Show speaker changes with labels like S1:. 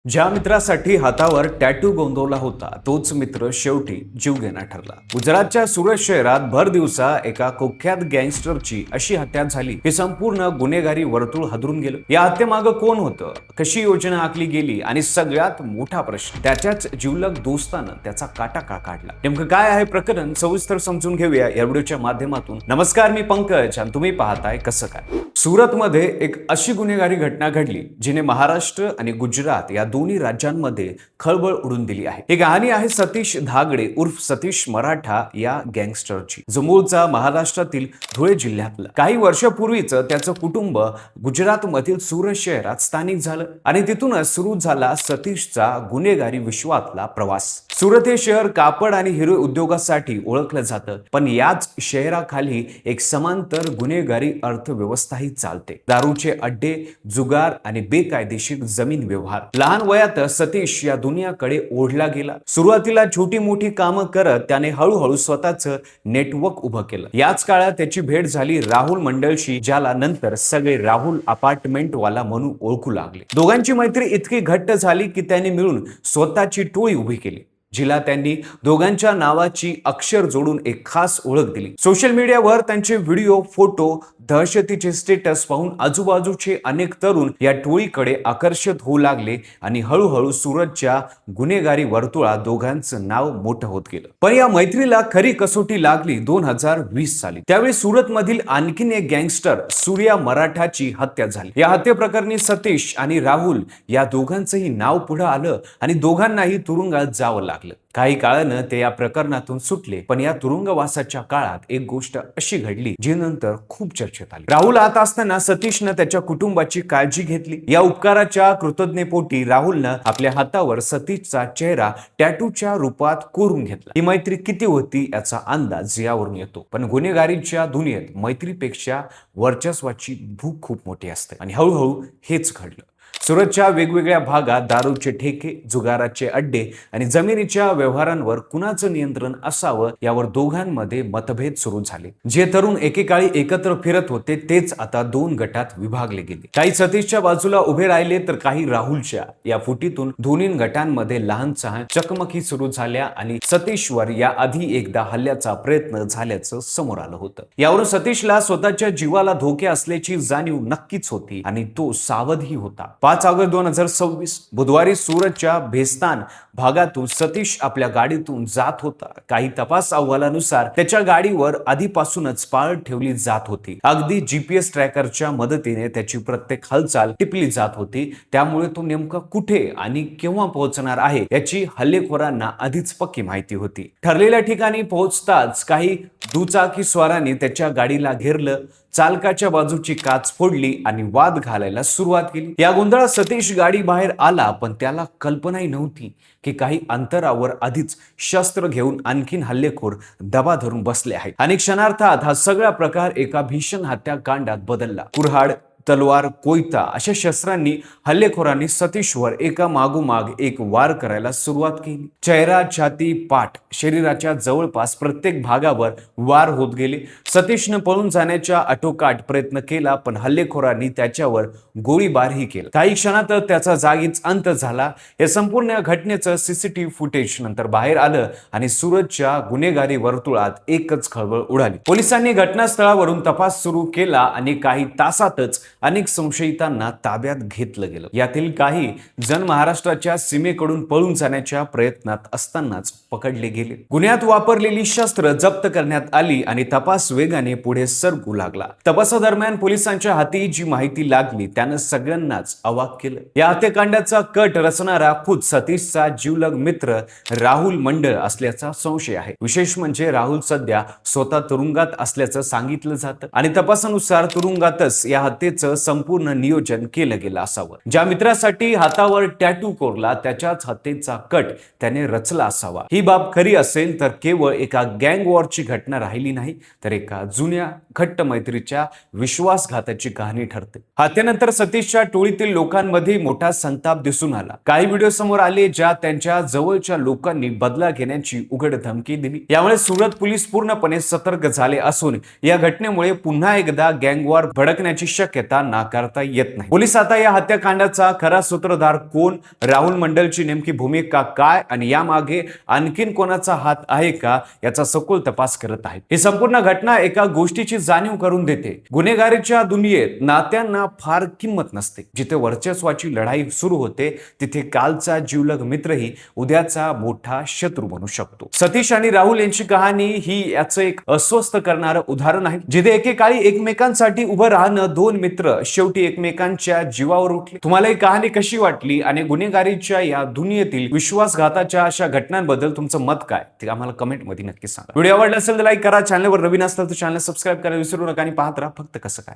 S1: ज्या मित्रासाठी हातावर टॅटू गोंदवला होता तोच मित्र शेवटी जीवघेणा ठरला। गुजरातच्या सुरत शहरात भर दिवसा एका कुख्यात गँगस्टरची अशी हत्या झाली की संपूर्ण गुन्हेगारी वर्तुळ हादरून गेलं। या हत्येमागे कोण होतं, कशी योजना आखली गेली आणि सगळ्यात मोठा प्रश्न त्याच्याच जिवलग दोस्तानं त्याचा काटा का काढला। नेमकं काय आहे प्रकरण सविस्तर समजून घेऊया या व्हिडिओच्या माध्यमातून। नमस्कार, मी पंकज आणि तुम्ही पाहताय कसं काय। सुरतमध्ये एक अशी गुन्हेगारी घटना घडली जिने महाराष्ट्र आणि गुजरात या दोन्ही राज्यांमध्ये खळबळ उडून दिली आहे। ही कहाणी आहे सतीश धागडे उर्फ सतीश मराठा या गँगस्टरची, जो मूळचा महाराष्ट्रातील धुळे जिल्ह्यातला। काही वर्षापूर्वीच त्याचं कुटुंब गुजरातमधील सुरत शहरात स्थानिक झालं आणि तिथूनच सुरू झाला सतीशचा गुन्हेगारी विश्वातला प्रवास। सुरत हे शहर कापड आणि हिरे उद्योगासाठी ओळखलं जातं, पण याच शहराखाली एक समांतर गुन्हेगारी अर्थव्यवस्थाही चालते। दारूचे अड्डे, जुगार आणि बेकायदेशीर जमीन व्यवहार। लहान वयात सतीश या दुनियाकडे ओढला गेला। सुरुवातीला छोटी मोठी कामं करत त्याने हळूहळू स्वतःचं नेटवर्क उभं केलं। याच काळात त्याची भेट झाली राहुल मंडलशी, ज्याला नंतर सगळे राहुल अपार्टमेंट वाला म्हणून ओळखू लागले। दोघांची मैत्री इतकी घट्ट झाली की त्यांनी मिळून स्वतःची टोळी उभी केली, जिला त्यांनी दोघांच्या नावाची अक्षर जोडून एक खास ओळख दिली। सोशल मीडियावर त्यांचे व्हिडिओ, फोटो, दहशतीचे स्टेटस पाहून आजूबाजूचे अनेक तरुण या टोळीकडे आकर्षित होऊ लागले आणि हळूहळू सुरतच्या गुन्हेगारी वर्तुळात दोघांचं नाव मोठं होत गेलं। पण या मैत्रीला खरी कसोटी लागली 2020 साली। त्यावेळी सुरतमधील आणखीन एक गँगस्टर सूर्या मराठाची हत्या झाली। या हत्येप्रकरणी सतीश आणि राहुल या दोघांचंही नाव पुढे आलं आणि दोघांनाही तुरुंगात जावं लागलं। काही काळानं ते या प्रकरणातून सुटले, पण या तुरुंगवासाच्या काळात एक गोष्ट अशी घडली जी नंतर खूप चर्चेत आली। राहुल आत असताना सतीशनं त्याच्या कुटुंबाची काळजी घेतली। या उपकाराच्या कृतज्ञतेपोटी राहुलनं आपल्या हातावर सतीशचा चेहरा टॅटूच्या रूपात कोरून घेतला। ही मैत्री किती होती याचा अंदाज यावरून येतो, पण गुन्हेगारीच्या दुनियेत मैत्रीपेक्षा वर्चस्वाची भूक खूप मोठी असते आणि हळूहळू हेच घडलं। सुरतच्या वेगवेगळ्या भागात दारूचे ठेके, जुगाराचे अड्डे आणि जमिनीच्या व्यवहारांवर कुणाचं नियंत्रण असावं यावर दोघांमध्ये मतभेद सुरू झाले। जे तरुण एकेकाळी एकत्र फिरत होते तेच आता दोन गटात विभागले गेले। काही सतीशच्या बाजूला उभे राहिले तर काही राहुलच्या। या फुटीतून दोन्ही गटांमध्ये लहान सहान चकमकी सुरू झाल्या आणि सतीशवर या आधी एकदा हल्ल्याचा प्रयत्न झाल्याचं समोर आलं होतं। यावरून सतीशला स्वतःच्या जीवाला धोके असल्याची जाणीव नक्कीच होती आणि तो सावधही होता। 5 ऑगस्ट 2026 बुधवारी सुरतच्या भेस्तान भागातून सतीश आपल्या गाडीतून जात होता। काही तपास अहवालानुसार त्याच्या गाडीवर आधीपासूनच पाळत ठेवली जात होती। अगदी GPS ट्रॅकरच्या मदतीने त्याची प्रत्येक हालचाल टिपली जात होती, त्यामुळे तो नेमका कुठे आणि केव्हा पोहोचणार आहे याची हल्लेखोरांना आधीच पक्की माहिती होती। ठरलेल्या ठिकाणी पोहोचताच काही दुचाकी स्वारांनी त्याच्या गाडीला घेरलं, चालकाच्या बाजूची काच फोडली आणि वाद घालायला सुरुवात केली। या गोंधळात सतीश गाडी बाहेर आला, पण त्याला कल्पनाही नव्हती की काही अंतरावर आधीच शस्त्र घेऊन आणखीन हल्लेखोर दबा धरून बसले आहेत आणि क्षणार्धात हा सगळा प्रकार एका भीषण हत्याकांडात बदलला। कुऱ्हाड, तलवार, कोयता अशा शस्त्रांनी हल्लेखोरांनी सतीशवर एका मागोमाग एक वार करायला सुरुवात केली। चेहरा, छाती, पाठ, शरीराच्या जवळपास प्रत्येक भागावर वार होत गेले। सतीशनं पळून जाण्याच्या आटोकाट प्रयत्न केला, पण हल्लेखोरांनी त्याच्यावर गोळीबारही केला। काही क्षणात त्याचा जागीच अंत झाला। या संपूर्ण घटनेचं CCTV फुटेज नंतर बाहेर आलं आणि सुरतच्या गुन्हेगारी वर्तुळात एकच खळबळ उडाली। पोलिसांनी घटनास्थळावरून तपास सुरू केला आणि काही तासातच अनेक संशयितांना ताब्यात घेतलं गेलं। यातील काही जण महाराष्ट्राच्या सीमेकडून पळून जाण्याच्या प्रयत्नात असतानाच पकडले गेले। गुन्ह्यात वापरलेली शस्त्र जप्त करण्यात आली आणि तपास वेगाने पुढे सरकू लागला। तपासादरम्यान पोलिसांच्या हाती जी माहिती लागली त्यानं सगळ्यांनाच अवाक केलं। या हत्याकांडाचा कट रचणारा खुद सतीशचा जीवलग मित्र राहुल मंडल असल्याचा संशय आहे। विशेष म्हणजे राहुल सध्या स्वतः तुरुंगात असल्याचं सांगितलं जातं आणि तपासानुसार तुरुंगातच या हत्येचं संपूर्ण नियोजन केलं गेलं असावं। ज्या मित्रासाठी हातावर टॅटू कोरला त्याच्याच हत्येचा कट त्याने रचला असावा। ही बाब खरी असेल तर केवळ एका गँग वॉरची घटना राहिली नाही, तर एका जुन्या घट्ट मैत्रीच्या विश्वासघाताची कहाणी ठरते। हत्येनंतर सतीशच्या टोळीतील लोकांमध्ये मोठा संताप दिसून आला। काही व्हिडिओ समोर आले ज्यात त्यांच्या जवळच्या लोकांनी बदला घेण्याची उघड धमकी दिली। यामुळे सुरत पोलीस पूर्णपणे सतर्क झाले असून या घटनेमुळे पुन्हा एकदा गँग वॉर भडकण्याची शक्यता शक्यता नाकारता येत नाही. पोलीस आता या हत्याकांडाचा खरा सूत्रधार कोण, राहुल मंडलची नेमकी भूमिका काय आणि यामागे आणखीन कोणाचा हात आहे का याचा सखोल तपास करत आहेत. ही संपूर्ण घटना एका गोष्टीची जाणीव करून देते. गुन्हेगारीच्या दुनियेत नात्यांना फार किंमत नसते. जिथे वर्चस्वाची लढाई सुरू होते तिथे कालचा जीवलग मित्रही उद्याचा मोठा शत्रू बनू शकतो. सतीश आणि राहुल यांची कहाणी ही याचं एक अस्वस्थ करणारं उदाहरण आहे. जिथे एकेकाळी एकमेकांसाठी उभं राहणं दोन मित्र शेवटी एकमेकांच्या जीवावर उठले. तुम्हाला ही कहाणी कशी वाटली आणि गुन्हेगारीच्या या दुनियेतील विश्वासघाताच्या अशा घटनांबद्दल तुमचं मत काय ते आम्हाला कमेंट मध्ये नक्की सांगा. व्हिडिओ आवडला असेल तर लाईक करा. चॅनलवर नवीन असाल तर चॅनल सबस्क्राईब करायला विसरू नका आणि पाहत राहा फक्त कसं काय.